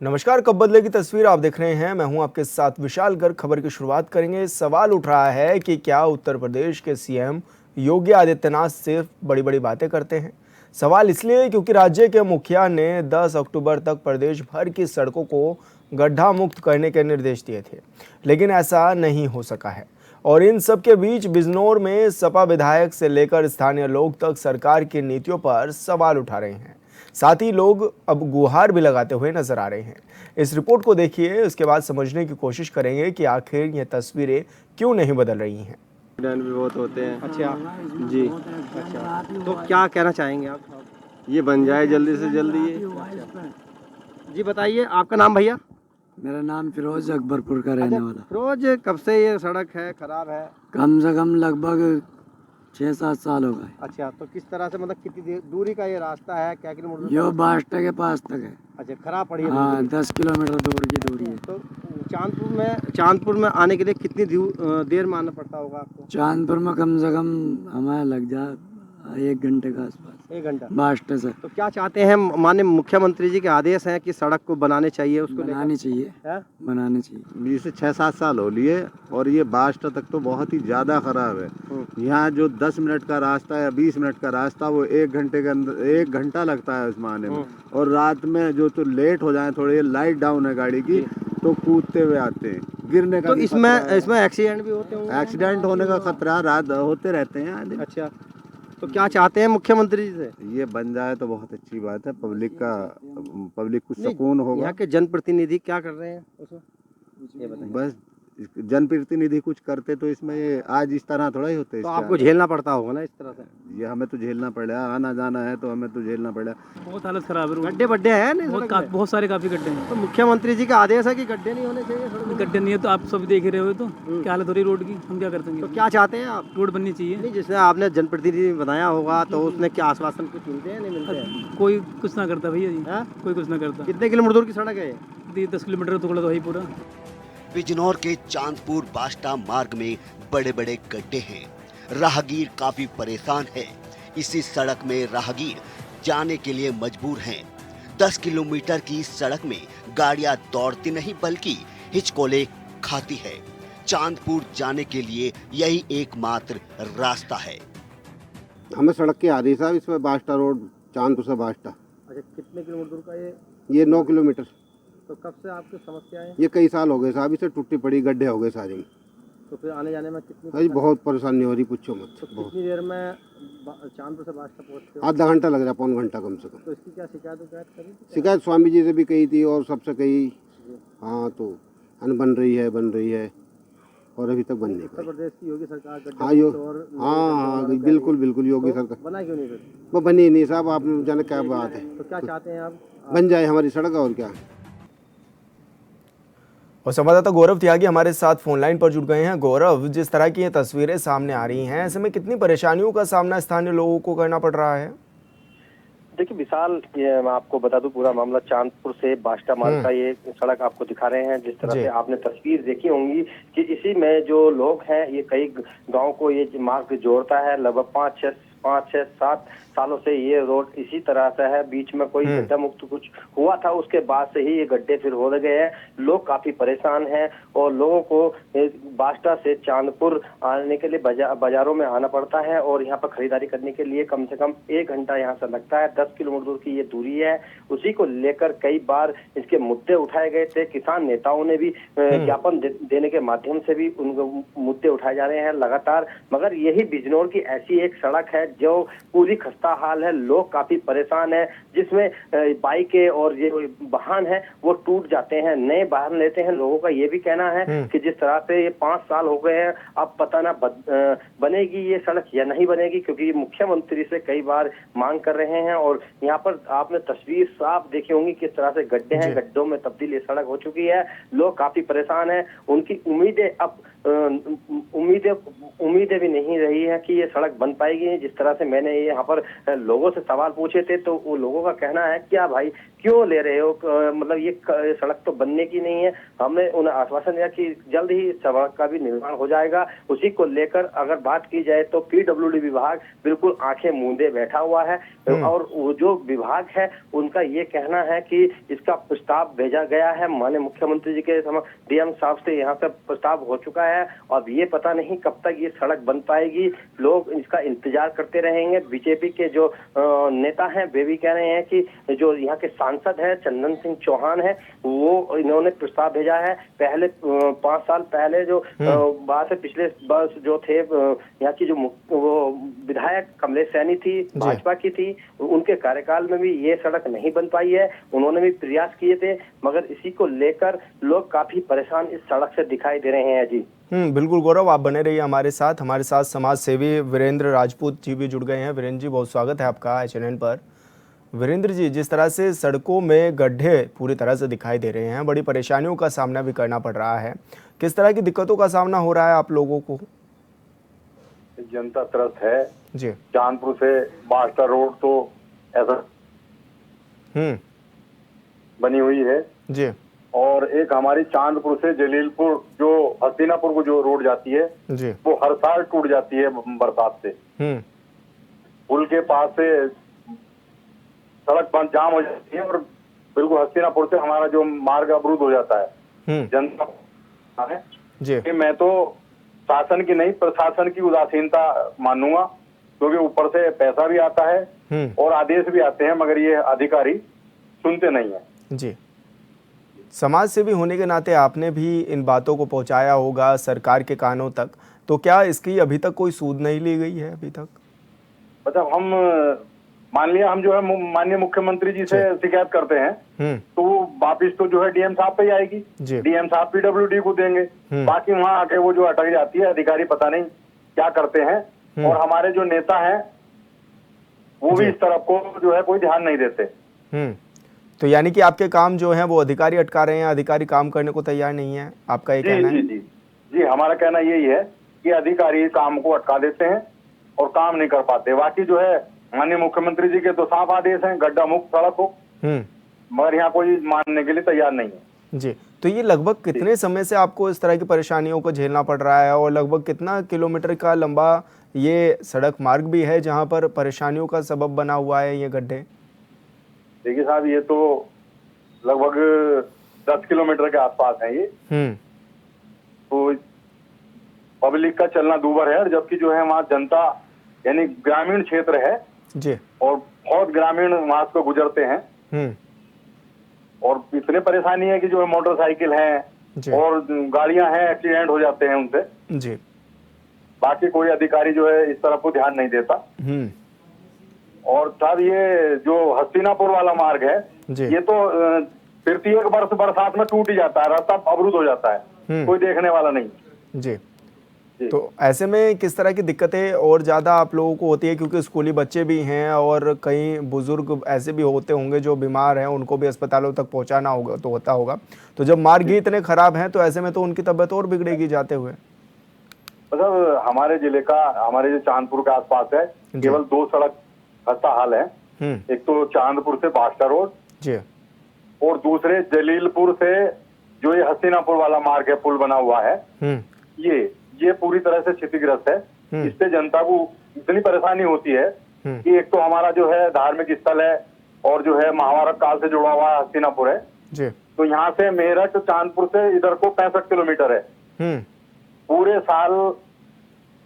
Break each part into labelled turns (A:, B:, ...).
A: नमस्कार, कब बदले की तस्वीर आप देख रहे हैं। मैं हूं आपके साथ विशाल गर्ग। खबर की शुरुआत करेंगे। सवाल उठ रहा है कि क्या उत्तर प्रदेश के सीएम योगी आदित्यनाथ सिर्फ बड़ी बड़ी बातें करते हैं। सवाल इसलिए क्योंकि राज्य के मुखिया ने 10 अक्टूबर तक प्रदेश भर की सड़कों को गड्ढा मुक्त करने के निर्देश दिए थे, लेकिन ऐसा नहीं हो सका है। और इन सब के बीच बिजनौर में सपा विधायक से लेकर स्थानीय लोग तक सरकार की नीतियों पर सवाल उठा रहे हैं। साथ ही लोग अब गुहार भी लगाते हुए नजर आ रहे हैं। इस रिपोर्ट को देखिए, उसके बाद समझने की कोशिश करेंगे कि आखिर ये तस्वीरें क्यों नहीं बदल रही हैं।
B: एक्सीडेंट भी बहुत होते हैं।
C: अच्छा
B: जी,
C: अच्छा, तो क्या कहना चाहेंगे आप?
B: ये बन जाए जल्दी से जल्दी ये।
C: जी बताइए, आपका नाम भैया?
D: मेरा नाम फिरोज अकबरपुर का रहने वाला।
C: रोज कब से ये सड़क है खराब है?
D: कम से कम लगभग 6-7 साल हो गए।
C: अच्छा, तो किस तरह से, मतलब कितनी दूरी का ये रास्ता है, क्या किलोमीटर?
D: यो बास्टा के पास तक है।
C: अच्छा, खराब पड़ी है।
D: हाँ, 10 किलोमीटर दूर की दूरी है।
C: तो चांदपुर में आने के लिए कितनी देर में आना पड़ता होगा आपको?
D: चांदपुर में कम से कम हमारे लग जा 1 घंटे का आसपास
C: 1 घंटा।
D: बास्टा से।
C: तो क्या चाहते हैं? माननीय मुख्यमंत्री जी के आदेश हैं कि सड़क को बनाने चाहिए, उसको
D: बनानी चाहिए,
C: है?
D: बनानी चाहिए।
B: इसे 6-7 साल हो लिए और ये बास्टा तक तो बहुत ही ज़्यादा ख़राब है। यहाँ जो 10 मिनट का रास्ता है या 20 मिनट का रास्ता, वो 1 घंटे के अंदर 1 घंटा लगता है उसमें आने में। और रात में जो तो लेट हो जाए, थोड़ी लाइट डाउन है गाड़ी की, तो कूदते हुए आते हैं, गिरने का
C: तो
B: भी
C: इसमें
B: खतरा है।
C: इसमें एक्सीडेंट भी होते होंगे?
B: एक्सीडेंट होने का खतरा रात होते रहते हैं आदमी।
C: अच्छा, तो क्या चाहते हैं मुख्यमंत्री जी से?
B: ये बन जाए तो बहुत अच्छी बात है। पब्लिक को
C: नहीं,
B: सुकून होगा।
C: यहाँ के जनप्रतिनिधि क्या कर रहे हैं उसमें, ये बताइए।
B: बस जनप्रतिनिधि कुछ करते तो इसमें ये आज इस तरह थोड़ा ही होते।
C: तो आपको झेलना पड़ता होगा ना इस तरह से?
B: ये हमें तो झेलना पड़ेगा, आना जाना है तो हमें तो झेलना पड़ेगा।
E: बहुत हालत खराब है।
C: गड्ढे बड्ढे हैं नहीं सड़क में?
E: बहुत सारे काफी गड्ढे हैं।
C: तो मुख्यमंत्री जी का आदेश है कि गड्ढे नहीं होने चाहिए सड़क में।
E: गड्ढे नहीं है तो आप सब देख ही रहे हो, तो क्या हालत हो रही है रोड की। हम क्या करते हैं?
C: तो क्या चाहते हैं आप?
E: रोड बननी चाहिए।
C: नहीं, जिसने आपने जनप्रतिनिधि बनाया होगा तो उसने क्या आश्वासन कुछ मिलते हैं, नहीं मिलते हैं?
E: कोई कुछ ना करता भैया जी,
C: हाँ?
E: कोई कुछ ना करता।
C: कितने किलोमीटर दूर की सड़क है ये?
E: 10 किलोमीटर का टुकड़ा तो है पूरा।
F: बिजनौर के चांदपुर बास्टा मार्ग में बड़े बड़े गड्ढे हैं। राहगीर काफी परेशान है। इसी सड़क में राहगीर जाने के लिए मजबूर हैं। 10 किलोमीटर की सड़क में गाड़ियां दौड़ती नहीं बल्कि हिचकोले खाती है। चांदपुर जाने के लिए यही एकमात्र रास्ता है।
G: हमें सड़क की आ रही साहब, इस पर बास्टा रोड चांदपुर से बास्टा।
C: अच्छा, कितने किलोमीटर दूर का
G: ये 9 किलोमीटर।
C: तो कब से आपकी समस्या है?
G: ये कई साल हो गए साहब, इसे टूटी पड़ी गड्ढे हो गए सारे में।
C: तो फिर आने जाने में कितनी
G: अरे बहुत परेशानी हो रही, पूछो मत।
C: तो
G: बहुत
C: कितनी देर में चांदपुर से बास्टा पहुँचते हो?
G: आधा घंटा लग रहा, पौन घंटा कम से कम।
C: तो इसकी क्या शिकायत करी थी?
G: शिकायत स्वामी जी से भी कही थी और सबसे कही। हाँ, तो बन रही है और अभी तक बन नहीं
C: उत्तर
G: पाई।
C: प्रदेश की योगी सरकार गड्ढे
G: हाँ हाँ, बिल्कुल योगी सरकार
C: बना क्यों नहीं फिर?
G: वो बनी ही नहीं साहब, आप जाने क्या बात है।
C: तो क्या चाहते हैं आप?
G: बन जाए हमारी सड़क, और क्या।
A: और संवाददाता गौरव त्यागी हमारे साथ फोन लाइन पर जुड़ गए हैं। गौरव, जिस तरह की ये तस्वीरें सामने आ रही हैं, ऐसे में कितनी परेशानियों का सामना स्थानीय लोगों को करना पड़ रहा है?
H: देखिए विशाल, ये मैं आपको बता दूं, पूरा मामला चांदपुर से बास्टा मार्ग का ये सड़क आपको दिखा रहे हैं। जिस तरह से आपने तस्वीर देखी होंगी कि इसी में जो लोग हैं, ये कई गांव को ये मार्ग जोड़ता है। लगभग 5-6-7 सालों से ये रोड इसी तरह से है। बीच में कोई गड्ढा मुक्त कुछ हुआ था, उसके बाद से ही ये गड्ढे फिर हो गए हैं। लोग काफी परेशान हैं और लोगों को बास्टा से चांदपुर आने के लिए बाजारों में आना पड़ता है और यहाँ पर खरीदारी करने के लिए कम से कम 1 घंटा यहाँ से लगता है। 10 किलोमीटर दूर की ये दूरी है। उसी को लेकर कई बार इसके मुद्दे उठाए गए थे। किसान नेताओं ने भी ज्ञापन देने के माध्यम से भी उनको मुद्दे उठाए जा रहे हैं लगातार। मगर यही बिजनौर की ऐसी एक सड़क है जो पूरी खस्ता हाल है। लोग काफी परेशान है, जिसमें बाइकें और ये वाहन है वो टूट जाते हैं, नए वाहन लेते हैं। लोगों का ये भी कहना है कि जिस तरह से ये 5 साल हो गए हैं, अब पता ना बनेगी ये सड़क या नहीं बनेगी, क्योंकि मुख्यमंत्री से कई बार मांग कर रहे हैं। और यहाँ पर आपने तस्वीर साफ देखी होंगी किस तरह से गड्ढे हैं, गड्ढों में तब्दील ये सड़क हो चुकी है। लोग काफी परेशान है। उनकी उम्मीदें अब उम्मीदें भी नहीं रही है कि ये सड़क बन पाएगी। जिस तरह से मैंने यहाँ पर लोगों से सवाल पूछे थे तो वो लोगों का कहना है, क्या भाई क्यों ले रहे हो, मतलब ये सड़क तो बनने की नहीं है। हमने उन्हें आश्वासन दिया कि जल्द ही सड़क का भी निर्माण हो जाएगा। उसी को लेकर अगर बात की जाए तो पीडब्ल्यूडी विभाग बिल्कुल आंखें मूंदे बैठा हुआ है और वो जो विभाग है उनका ये कहना है कि इसका प्रस्ताव भेजा गया है माननीय मुख्यमंत्री जी के डीएम साहब से, यहाँ से प्रस्ताव हो चुका है। अब ये पता नहीं कब तक ये सड़क बन पाएगी, लोग इसका इंतजार करते रहेंगे। बीजेपी के जो नेता हैं वे भी कह रहे हैं कि जो यहाँ के सांसद है चंदन सिंह चौहान है वो इन्होंने प्रस्ताव भेजा है। पहले 5 साल पहले जो बात है, पिछले वर्ष जो थे यहाँ की जो वो विधायक कमलेश सैनी थी, भाजपा की थी, उनके कार्यकाल में भी ये सड़क नहीं बन पाई है। उन्होंने भी प्रयास किए थे मगर इसी को लेकर लोग काफी परेशान इस सड़क से दिखाई दे रहे हैं जी।
A: बिल्कुल गौरव, आप बने रहिए हमारे साथ समाज सेवी वीरेंद्र राजपूत जी भी जुड़ गए हैं। वीरेंद्र जी, बहुत स्वागत है आपका HNN पर। वीरेंद्र जी, जिस तरह से सड़कों में गड्ढे पूरी तरह से दिखाई दे रहे हैं, बड़ी परेशानियों का सामना भी करना पड़ रहा है, किस तरह की दिक्कतों का सामना हो रहा है आप लोगों को?
I: जनता त्रस्त है
A: जी।
I: चांदपुर से बास्टा रोड तो ऐसा बनी हुई है
A: जी,
I: और एक हमारी चांदपुर से जलीलपुर जो हसीनापुर को जो रोड जाती है
A: जी,
I: वो हर साल टूट जाती है बरसात से। पुल के पास से सड़क बंद जाम हो जाती है और बिल्कुल हसीनापुर से हमारा जो मार्ग अवरुद्ध हो जाता है। जनता है
A: जी।
I: कि मैं तो शासन की नहीं प्रशासन की उदासीनता मानूंगा, क्योंकि ऊपर से पैसा भी आता है और आदेश भी आते हैं मगर ये अधिकारी सुनते नहीं है
A: जी। समाज सेवी होने के नाते आपने भी इन बातों को पहुंचाया होगा सरकार के कानों तक, तो क्या इसकी अभी तक कोई सूद नहीं ली गई है अभी तक?
I: मतलब हम मान लिया हम जो है माननीय मुख्यमंत्री जी से शिकायत करते हैं तो वो वापिस तो जो है डीएम साहब पे ही आएगी, डीएम साहब पीडब्ल्यूडी को देंगे, बाकी वहाँ आके वो जो अटक जाती है। अधिकारी पता नहीं क्या करते हैं और हमारे जो नेता हैं वो भी इस तरफ को जो है कोई ध्यान नहीं देते।
A: तो यानी कि आपके काम जो है वो अधिकारी अटका रहे हैं, अधिकारी काम करने को तैयार नहीं है, आपका ये कहना है?
I: जी, हमारा कहना यही है कि अधिकारी काम को अटका देते हैं और काम नहीं कर पाते। बाकी जो है माननीय मुख्यमंत्री जी के तो साफ आदेश हैं, गड्ढा मुक्त सड़क हो, मगर यहाँ कोई मानने के लिए तैयार नहीं है
A: जी। तो ये लगभग कितने समय से आपको इस तरह की परेशानियों को झेलना पड़ रहा है और लगभग कितना किलोमीटर का लंबा ये सड़क मार्ग भी है जहाँ पर परेशानियों का सबब बना हुआ है ये गड्ढे?
I: देखिए साहब, ये तो लगभग 10 किलोमीटर के आसपास है ये। तो पब्लिक का चलना दूभर है, जबकि जो है वहाँ जनता यानी ग्रामीण क्षेत्र है
A: जी,
I: और बहुत ग्रामीण वहां से गुजरते हैं और इतने परेशानी है कि जो है मोटरसाइकिल है और गाड़ियां हैं, एक्सीडेंट हो जाते हैं उनसे
A: जी।
I: बाकी कोई अधिकारी जो है इस तरफ को ध्यान नहीं देता। और साहब ये जो हसीनापुर वाला मार्ग है ये तो प्रत्येक वर्ष बरसात में टूट ही जाता है, रास्ता अवरुद्ध हो जाता है, कोई देखने वाला नहीं
A: जी। तो ऐसे में किस तरह की दिक्कतें और ज़्यादा आप लोगों को होती है, क्योंकि स्कूली बच्चे भी हैं और कई बुजुर्ग ऐसे भी होते होंगे जो बीमार हैं, उनको भी अस्पतालों तक पहुंचाना होगा तो होता होगा। तो जब मार्ग ही इतने खराब हैं तो ऐसे में तो उनकी तबीयत और बिगड़ेगी जाते हुए।
I: मतलब हमारे जिले का, हमारे जो चांदपुर के आसपास है केवल 2 सड़क खस्ता हाल है। एक तो चांदपुर से बास्टा रोड
A: जी
I: और दूसरे जलीलपुर से जो ये हसीनापुर वाला मार्ग है, पुल बना हुआ है, ये पूरी तरह से क्षतिग्रस्त है। इससे जनता को इतनी परेशानी होती है कि एक तो हमारा जो है धार्मिक स्थल है और जो है महाभारत काल से जुड़ा हुआ हसीनापुर है
A: जी।
I: तो यहाँ से मेरठ चांदपुर से इधर को 65 किलोमीटर है। पूरे साल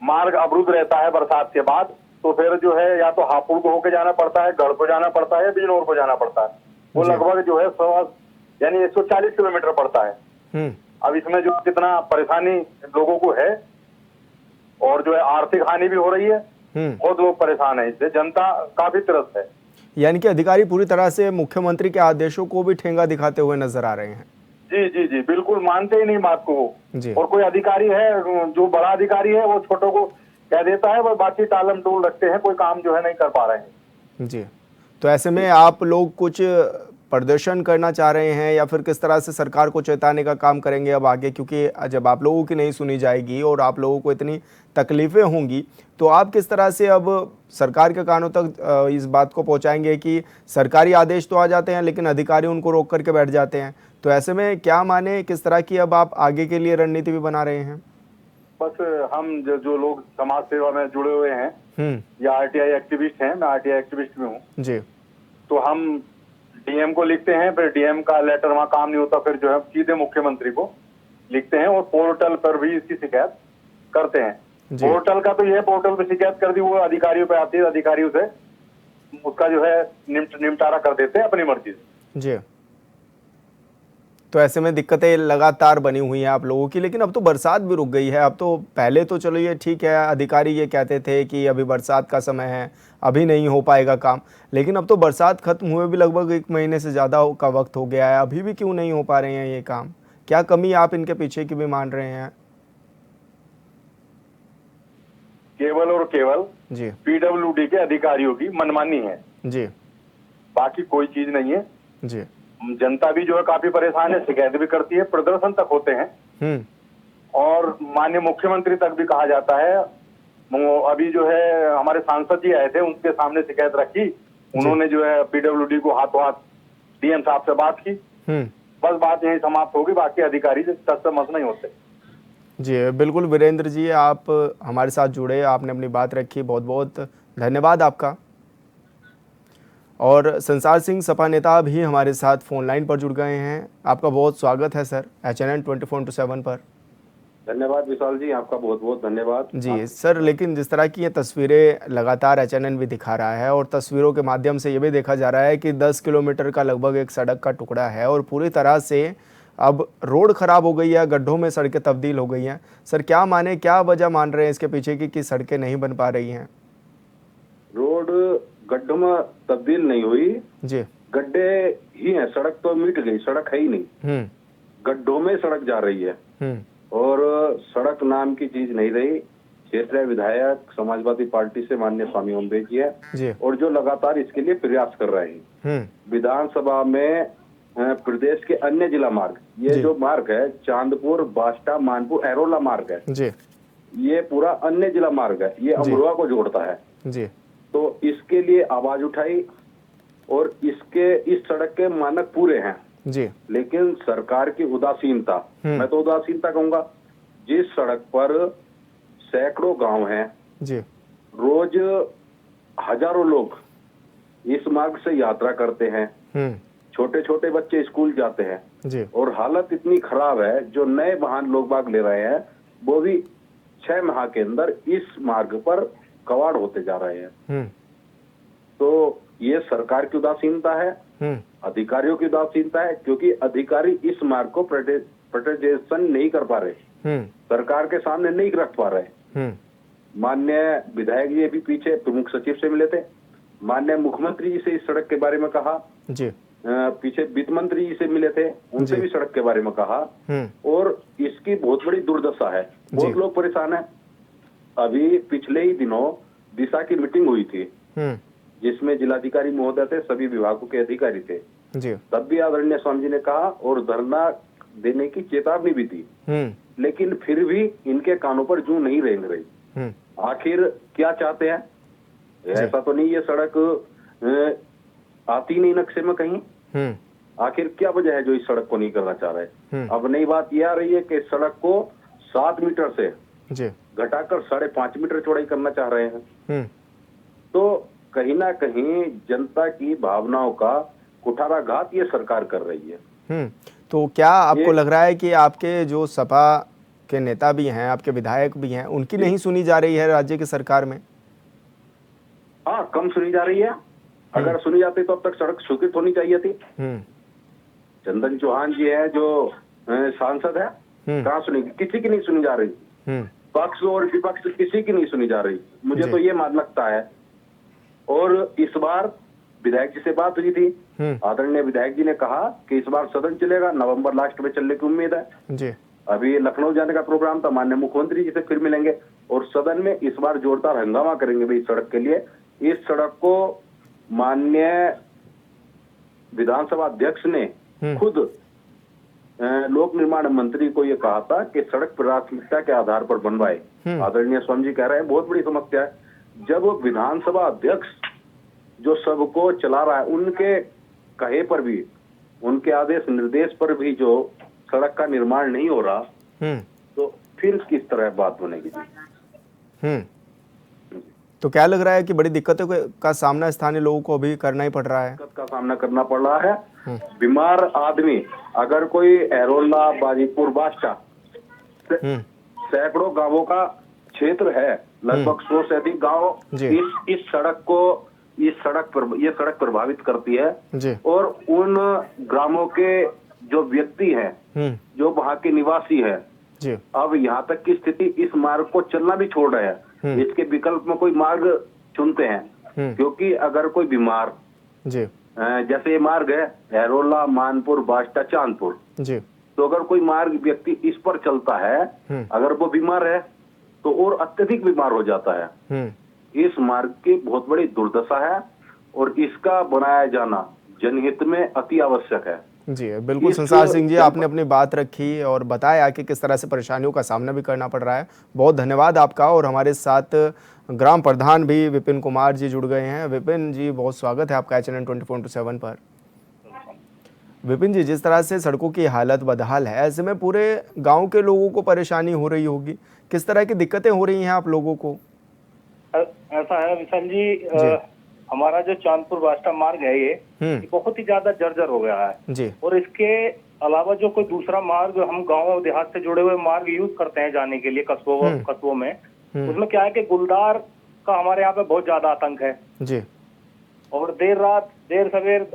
I: मार्ग अवरुद्ध रहता है बरसात के बाद, तो फिर जो है या तो हापुड़ को होके जाना पड़ता है, गढ़ को जाना पड़ता है, बिजनौर को जाना पड़ता है। वो लगभग जो है 140 किलोमीटर पड़ता है। अब इसमें जो कितना परेशानी लोगों को है और जो है आर्थिक हानि भी हो रही है, बहुत लोग परेशान है, इससे जनता काफी त्रस्त है।
A: यानी कि अधिकारी पूरी तरह से मुख्यमंत्री के आदेशों को भी ठेंगा दिखाते हुए नजर आ रहे हैं।
I: जी, बिल्कुल मानते ही नहीं बात को
A: जी।
I: और कोई अधिकारी है जो बड़ा अधिकारी है वो छोटों को कह देता है, वो बाकी टालम टोल रखते हैं, कोई काम जो है नहीं कर पा रहे हैं
A: जी। तो ऐसे में आप लोग कुछ प्रदर्शन करना चाह रहे हैं या फिर किस तरह से सरकार को चेताने का काम करेंगे अब आगे, क्योंकि जब आप लोगों की नहीं सुनी जाएगी और आप लोगों को इतनी तकलीफ़ें होंगी तो आप किस तरह से अब सरकार के कानों तक इस बात को पहुंचाएंगे कि सरकारी आदेश तो आ जाते हैं लेकिन अधिकारी उनको रोक करके बैठ जाते हैं, तो ऐसे में क्या माने, किस तरह की अब आप आगे के लिए रणनीति भी बना रहे हैं?
I: बस हम जो लोग समाज सेवा में जुड़े हुए हैं या आरटीआई एक्टिविस्ट हैं, मैं आरटीआई एक्टिविस्ट में हूँ
A: जी,
I: तो हम डीएम को लिखते हैं, फिर डीएम का लेटर वहाँ काम नहीं होता, फिर जो है सीधे मुख्यमंत्री को लिखते हैं और पोर्टल पर भी इसकी शिकायत करते हैं। पोर्टल का तो ये पोर्टल पे शिकायत कर दी, वो अधिकारियों पे आती है, अधिकारी उसे उसका जो है निपटारा कर देते हैं अपनी मर्जी से
A: जी। तो ऐसे में दिक्कतें लगातार बनी हुई हैं आप लोगों की, लेकिन अब तो बरसात भी रुक गई है। अब तो पहले तो चलो ये ठीक है, अधिकारी ये कहते थे कि अभी बरसात का समय है, अभी नहीं हो पाएगा काम, लेकिन अब तो बरसात खत्म हुए भी लगभग 1 महीने से ज़्यादा का वक्त हो गया है, अभी भी क्यों नहीं हो पा रहे हैं ये काम? क्या कमी आप इनके पीछे की भी मान रहे हैं?
I: केवल और केवल
A: जी
I: पीडब्ल्यूडी के अधिकारियों की मनमानी है
A: जी,
I: बाकी कोई चीज नहीं है
A: जी।
I: जनता भी जो है काफी परेशान है, शिकायत भी करती है, प्रदर्शन तक होते हैं और माननीय मुख्यमंत्री तक भी कहा जाता है। अभी जो है हमारे सांसद जी आए थे, उनके सामने शिकायत रखी, उन्होंने जो है पीडब्ल्यूडी को हाथों हाथ डीएम साहब से बात की, बस बात यही समाप्त होगी, बाकी अधिकारी तस्तमस नहीं होते।
A: जी बिल्कुल वीरेंद्र जी, आप हमारे साथ जुड़े, आपने अपनी बात रखी, बहुत बहुत धन्यवाद आपका। और संसार सिंह सपा नेता भी हमारे साथ फोन लाइन पर जुड़ गए हैं। आपका बहुत स्वागत है सर HNN 24/7 पर।
J: धन्यवाद विशाल जी, आपका बहुत बहुत धन्यवाद
A: जी सर, लेकिन जिस तरह की ये तस्वीरें लगातार HNN भी दिखा रहा है और तस्वीरों के माध्यम से ये भी देखा जा रहा है कि 10 किलोमीटर का लगभग एक सड़क का टुकड़ा है और पूरी तरह से अब रोड खराब हो गई है, गड्ढों में सड़कें तब्दील हो गई हैं। सर क्या माने, क्या वजह मान रहे हैं इसके पीछे की कि सड़कें नहीं बन पा रही हैं?
J: रोड गड्ढों में तब्दील नहीं हुई
A: जी,
J: गड्ढे ही हैं, सड़क तो मिट गई, सड़क है ही नहीं, गड्ढों में सड़क जा रही है और सड़क नाम की चीज नहीं रही। क्षेत्रीय विधायक समाजवादी पार्टी से माननीय स्वामी ओमदेव जी है और जो लगातार इसके लिए प्रयास कर रहे हैं। विधानसभा में प्रदेश के अन्य जिला मार्ग, ये जो मार्ग है चांदपुर, बास्टा, मानपुर, एरोला मार्ग है
A: जी,
J: ये पूरा अन्य जिला मार्ग है, ये अमरोहा को जोड़ता है
A: जी।
J: तो इसके लिए आवाज उठाई और इसके इस सड़क के मानक पूरे हैं
A: जी,
J: लेकिन सरकार की उदासीनता, मैं तो उदासीनता कहूंगा। जिस सड़क पर सैकड़ों गांव हैं
A: जी,
J: रोज हजारों लोग इस मार्ग से यात्रा करते हैं, छोटे छोटे बच्चे स्कूल जाते हैं
A: जी,
J: और हालत इतनी खराब है, जो नए वाहन लोग बाग ले रहे हैं वो भी 6 माह के अंदर इस मार्ग पर कवाड़ होते जा रहे हैं। तो ये सरकार की उदासीनता है, अधिकारियों की उदासीनता है, क्योंकि अधिकारी इस मार्ग को प्रोटेक्शन नहीं कर पा रहे, सरकार के सामने नहीं रख पा रहे। माननीय विधायक जी भी पीछे प्रमुख सचिव से मिले थे, माननीय मुख्यमंत्री जी से इस सड़क के बारे में कहा
A: जी,
J: पीछे वित्त मंत्री जी से मिले थे, उनसे भी सड़क के बारे में कहा और इसकी बहुत बड़ी दुर्दशा है, बहुत लोग परेशान है। अभी पिछले ही दिनों दिशा की मीटिंग हुई थी जिसमें जिलाधिकारी महोदय थे, सभी विभागों के अधिकारी थे
A: जी,
J: तब भी आदरणीय स्वामी जी ने कहा और धरना देने की चेतावनी भी दी, लेकिन फिर भी इनके कानों पर जूं नहीं रेंग रही। आखिर क्या चाहते हैं? ऐसा तो नहीं ये सड़क आती नहीं नक्शे में कहीं, आखिर क्या वजह है जो इस सड़क को नहीं करना चाह रहे? अब नई बात यह आ रही है कि सड़क को 7 मीटर से घटाकर 5.5 मीटर चौड़ाई करना चाह रहे हैं। तो कहीं ना कहीं जनता की भावनाओं का कुठाराघात ये सरकार कर रही है।
A: तो क्या आपको लग रहा है कि आपके जो सपा के नेता भी हैं, आपके विधायक भी हैं, उनकी नहीं सुनी जा रही है राज्य की सरकार में?
J: हाँ, कम सुनी जा रही है। अगर सुनी जाती तो अब तक सड़क स्वीकृत होनी चाहिए थी। चंदन चौहान जी है जो सांसद है, कहाँ सुनेगी? किसी की नहीं सुनी जा रही, पक्ष और विपक्ष किसी की नहीं सुनी जा रही। मुझे तो ये मान लगता है। और इस बार विधायक जी से बात हुई थी, आदरणीय विधायक जी ने कहा कि इस बार सदन चलेगा, नवंबर लास्ट में चलने की उम्मीद है
A: जी।
J: अभी लखनऊ जाने का प्रोग्राम था, माननीय मुख्यमंत्री जी से फिर मिलेंगे और सदन में इस बार जोरदार हंगामा करेंगे भाई सड़क के लिए। इस सड़क को माननीय विधानसभा अध्यक्ष ने खुद लोक निर्माण मंत्री को ये कहा था कि सड़क प्राथमिकता के आधार पर बनवाए। आदरणीय स्वामी जी कह रहे हैं बहुत बड़ी समस्या है, जब विधानसभा अध्यक्ष जो सबको चला रहा है उनके कहे पर भी, उनके आदेश निर्देश पर भी जो सड़क का निर्माण नहीं हो रहा, तो फिर किस तरह बात बनेगी जी?
A: तो क्या लग रहा है कि बड़ी दिक्कतों का सामना स्थानीय लोगों को अभी करना ही पड़ रहा है?
J: दिक्कत का सामना करना पड़ रहा है। बीमार आदमी अगर कोई एरोला, बाजीपुर, बास्टा सैकड़ों गांवों का क्षेत्र है, लगभग 100 से अधिक गांव इस सड़क पर ये सड़क प्रभावित करती है। और उन ग्रामों के जो व्यक्ति हैं, जो वहाँ के निवासी हैं, अब यहाँ तक की स्थिति इस मार्ग को चलना भी छोड़ रहे हैं, इसके विकल्प में कोई मार्ग चुनते हैं। क्योंकि अगर कोई बीमार, जैसे ये मार्ग है एरोला, मानपुर, बास्टा, चांदपुर, तो अगर कोई मार्ग व्यक्ति इस पर चलता है, अगर वो बीमार है तो और अत्यधिक बीमार हो जाता है। इस मार्ग की बहुत बड़ी दुर्दशा है और इसका बनाया जाना जनहित में अति आवश्यक है।
A: जी बिल्कुल संसार सिंह जी, आपने अपनी बात रखी और बताया कि किस तरह से परेशानियों का सामना भी करना पड़ रहा है। बहुत धन्यवाद आपका। और हमारे साथ ग्राम प्रधान भी विपिन कुमार जी जुड़ गए हैं। विपिन जी, बहुत स्वागत है आपका HNN 24/7 पर। विपिन जी, जिस तरह से सड़कों की हालत बदहाल है, ऐसे में पूरे गांव के लोगों को परेशानी हो रही होगी, किस तरह की दिक्कतें हो रही हैं आप लोगों को?
K: ऐसा है विशाल जी, हमारा जो चांदपुर बास्टा मार्ग है ये बहुत ही ज्यादा जर्जर हो गया है
A: जी।
K: और इसके अलावा जो कोई दूसरा मार्ग हम गांव देहात से जुड़े हुए मार्ग यूज करते हैं जाने के लिए कस्बों में, उसमें क्या है कि गुलदार का हमारे यहाँ पे बहुत ज्यादा आतंक है
A: जी।
K: और देर सवेर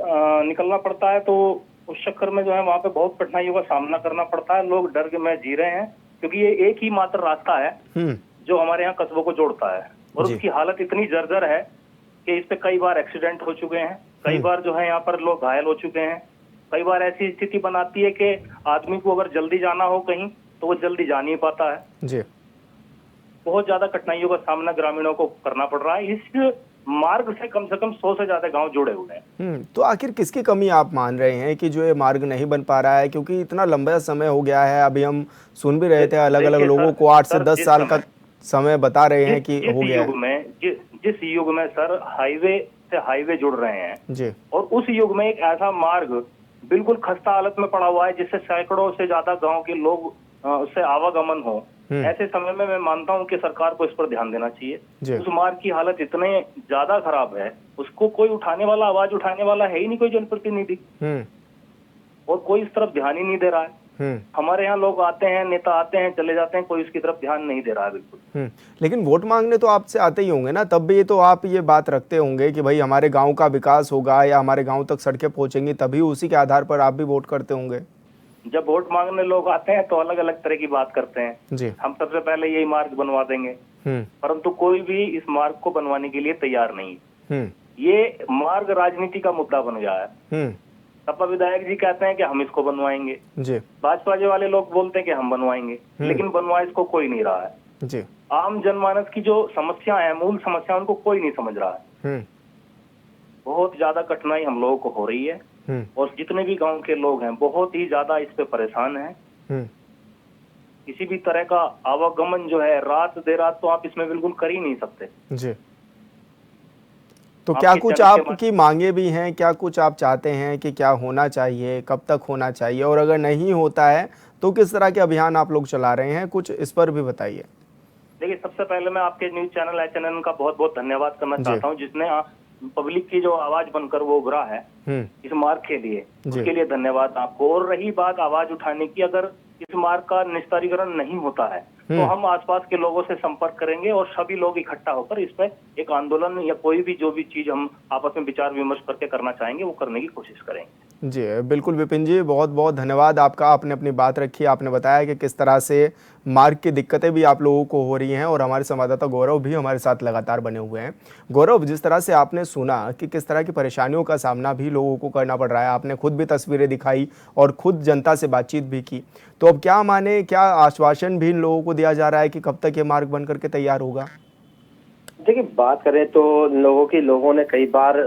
K: निकलना पड़ता है, तो उस चक्कर में जो है वहाँ पे बहुत कठिनाइयों का सामना करना पड़ता है। लोग डर में जी रहे हैं क्योंकि ये एक ही मात्र रास्ता है जो हमारे यहाँ कस्बों को जोड़ता है और उसकी हालत इतनी जर्जर है कि इस पे कई बार एक्सीडेंट हो चुके हैं, कई बार जो है यहाँ पर लोग घायल हो चुके हैं। कई बार ऐसी स्थिति बनाती है कि आदमी को अगर जल्दी जाना हो कहीं तो वो जल्दी जा नहीं पाता है
A: जी।
K: बहुत ज्यादा कठिनाइयों का सामना ग्रामीणों को करना पड़ रहा है। इस मार्ग से कम 100 से ज्यादा गांव जुड़े हुए हैं।
A: तो आखिर किसकी कमी आप मान रहे हैं कि जो ये मार्ग नहीं बन पा रहा है? क्योंकि इतना लंबा समय हो गया है, अभी हम सुन भी रहे थे अलग अलग लोगों को 8 से 10 साल का समय बता रहे हैं कि हो गया है।
K: जिस युग में सर हाईवे से हाईवे जुड़ रहे हैं
A: जी, और
K: उस युग में एक ऐसा मार्ग बिल्कुल खस्ता हालत में पड़ा हुआ है जिससे सैकड़ों से ज्यादा गांव के लोग उससे आवागमन हो, ऐसे समय में मैं मानता हूं कि सरकार को इस पर ध्यान देना चाहिए। उस मार्ग की हालत इतने ज्यादा खराब है, उसको कोई आवाज उठाने वाला है ही नहीं, कोई जनप्रतिनिधि, और कोई इस तरफ ध्यान ही नहीं दे रहा है। हमारे यहाँ लोग आते हैं, नेता आते हैं, चले जाते हैं, कोई इसकी तरफ ध्यान नहीं दे रहा है बिल्कुल।
A: लेकिन वोट मांगने तो आपसे आते ही होंगे ना, तब भी तो आप ये बात रखते होंगे कि भाई हमारे गांव का विकास होगा या हमारे गांव तक सड़कें पहुंचेंगी, तभी उसी के आधार पर आप भी वोट करते होंगे।
K: जब वोट मांगने लोग आते हैं तो अलग अलग तरह की बात करते हैं जी। हम सबसे पहले यही मार्ग बनवा देंगे, परंतु कोई भी इस मार्ग को बनवाने के लिए तैयार नहीं। ये मार्ग राजनीति का मुद्दा बन गया है। सपा विधायक जी कहते हैं कि हम इसको बनवाएंगे जी, भाजपा वाले लोग बोलते हैं कि हम बनवाएंगे, लेकिन बनवा इसको कोई नहीं रहा है जी। आम जनमानस की जो समस्या है, मूल समस्या, उनको कोई नहीं समझ रहा है। बहुत ज्यादा कठिनाई हम लोगों को हो रही है और जितने भी गांव के लोग हैं बहुत ही ज्यादा इस पे परेशान हैं। किसी भी तरह का आवागमन जो है रात देर रात तो आप इसमें बिल्कुल कर ही नहीं सकते जी। तो क्या कुछ आपकी मांगे भी हैं, क्या कुछ आप चाहते हैं कि क्या होना चाहिए, कब तक होना चाहिए, और अगर नहीं होता है तो किस तरह के अभियान आप लोग चला रहे हैं, कुछ इस पर भी बताइए। देखिए, सबसे पहले मैं आपके न्यूज चैनल HNN का बहुत बहुत धन्यवाद करना चाहता हूं, जिसने पब्लिक की जो आवाज बनकर वो उभरा है इस मार्ग के लिए, उसके लिए धन्यवाद आपको। और रही बात आवाज उठाने की, अगर इस मार्ग का निस्तारीकरण नहीं होता है तो हम आसपास के लोगों से संपर्क करेंगे और सभी लोग इकट्ठा होकर इस पर एक आंदोलन या कोई भी जो भी चीज हम आपस में विचार विमर्श करके करना चाहेंगे वो करने की कोशिश करेंगे।
A: जी बिल्कुल विपिन जी, बहुत बहुत धन्यवाद आपका। आपने अपनी बात रखी, आपने बताया कि किस तरह से मार्ग की दिक्कतें भी आप लोगों को हो रही हैं, और हमारे संवाददाता गौरव भी हमारे साथ लगातार बने हुए हैं। गौरव, जिस तरह से आपने सुना कि किस तरह की परेशानियों का सामना भी लोगों को करना पड़ रहा है, आपने खुद भी तस्वीरें दिखाई और खुद जनता से बातचीत भी की, तो अब क्या माने, क्या आश्वासन भी इन लोगों को दिया जा रहा है कि कब तक ये मार्ग बन करके तैयार होगा?
H: देखिए, बात करें तो लोगों ने कई बार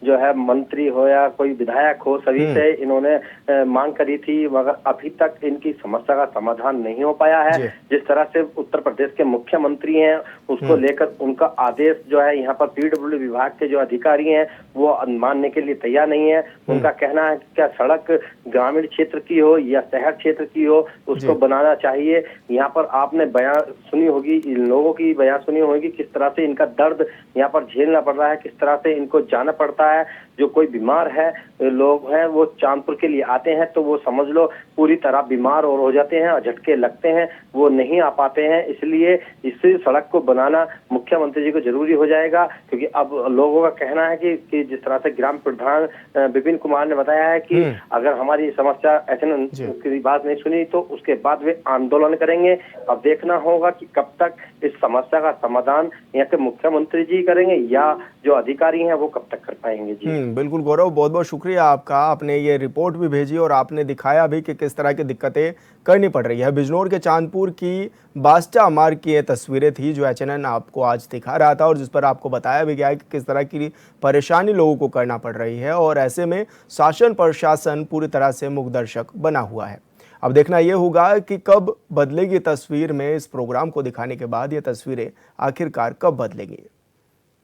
H: जो है मंत्री हो या कोई विधायक हो, सभी से इन्होंने मांग करी थी, मगर अभी तक इनकी समस्या का समाधान नहीं हो पाया है। जिस तरह से उत्तर प्रदेश के मुख्यमंत्री हैं, उसको लेकर उनका आदेश जो है यहाँ पर पीडब्ल्यूडी विभाग के जो अधिकारी हैं वो मानने के लिए तैयार नहीं है। उनका कहना है कि क्या सड़क ग्रामीण क्षेत्र की हो या शहर क्षेत्र की हो, उसको बनाना चाहिए। यहाँ पर आपने बयान सुनी होगी, इन लोगों की बयान सुनी होगी किस तरह से इनका दर्द यहाँ पर झेलना पड़ रहा है, किस तरह से इनको जाना पड़ता है। जो कोई बीमार है लोग हैं वो चांदपुर के लिए आते हैं तो वो समझ लो पूरी तरह बीमार और हो जाते हैं और झटके लगते हैं, वो नहीं आ पाते हैं। इसलिए इस सड़क को बनाना मुख्यमंत्री जी को जरूरी हो जाएगा, क्योंकि अब लोगों का कहना है कि जिस तरह से ग्राम प्रधान विपिन कुमार ने बताया है कि अगर हमारी समस्या एचएनएन की बात नहीं सुनी तो उसके बाद वे आंदोलन करेंगे। अब देखना होगा कि कब तक इस समस्या का समाधान यहाँ के मुख्यमंत्री जी करेंगे या जो अधिकारी हैं वो कब तक कर पाएंगे। जी
A: बिल्कुल गौरव, बहुत बहुत शुक्रिया आपका। आपने ये रिपोर्ट भी भेजी और आपने दिखाया भी कि किस तरह की दिक्कतें करनी पड़ रही है। बिजनौर के चांदपुर की बास्टा मार्ग की ये तस्वीरें थी जो एचएनएन आपको आज दिखा रहा था और जिस पर आपको बताया भी गया है कि किस तरह की परेशानी लोगों को करना पड़ रही है और ऐसे में शासन प्रशासन पूरी तरह से मूकदर्शक बना हुआ है। अब देखना यह होगा कि कब बदलेगी तस्वीर में इस प्रोग्राम को दिखाने के बाद ये तस्वीरें आखिरकार कब बदलेगी।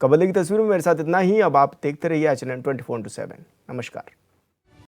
A: कब बदलेगी तस्वीर में मेरे साथ इतना ही। अब आप देखते रहिए एचएनएन 24/7। नमस्कार।